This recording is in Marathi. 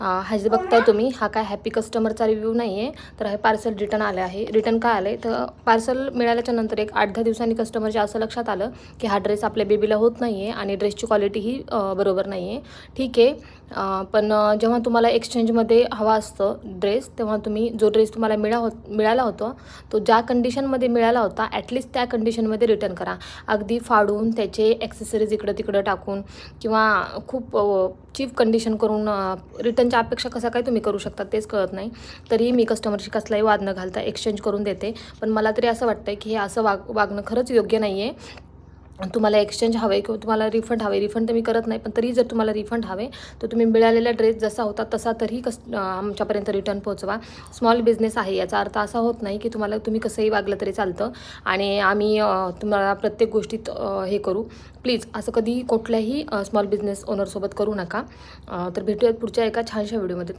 हा जे बघताय तुम्ही हा काय हॅपी कस्टमरचा रिव्ह्यू नाही आहे, तर हे पार्सल रिटर्न आले आहे. रिटर्न काय आलं आहे तर पार्सल मिळाल्याच्या नंतर एक 8-10 दिवसांनी कस्टमरच्या असं लक्षात आलं की हा ड्रेस आपल्या बेबीला होत नाही आहे आणि ड्रेसची क्वालिटीही बरोबर नाही आहे. ठीक आहे, पण जेव्हा तुम्हाला एक्सचेंजमध्ये हवा असतं ड्रेस, तेव्हा तुम्ही जो ड्रेस तुम्हाला मिळाला होता तो ज्या कंडिशनमध्ये मिळाला होता ॲटलिस्ट त्या कंडिशनमध्ये रिटर्न करा. अगदी फाडून त्याचे ॲक्सेसरीज इकडं तिकडं टाकून किंवा खूप चीप कंडिशन करून रिटर्नच्या अपेक्षा कसा काय तुम्ही करू शकता तेच कळत नाही. तरीही मी कस्टमरशी कसलाही वाद न घालता एक्सचेंज करून देते. पण मला तरी असं वाटतं की हे असं वागणं खरंच योग्य नाही आहे. तुम्हाला एक्सचेंज हवं आहे किंवा तुम्हाला रिफंड हवे, रिफंड तर मी करत नाही, पण तरी जर तुम्हाला रिफंड हवे तर तुम्ही मिळालेला ड्रेस जसा होता तसा तरी आमच्यापर्यंत रिटर्न पोहोचवा. स्मॉल बिझनेस आहे याचा अर्थ असा होत नाही की तुम्ही कसंही वागलं तरी चालतं आणि आम्ही तुम्हाला प्रत्येक गोष्टीत हे करू. प्लीज असं कधी कुठल्याही स्मॉल बिझनेस ओनरसोबत करू नका. तर भेटूयात पुढच्या एका छानशा व्हिडिओमध्ये.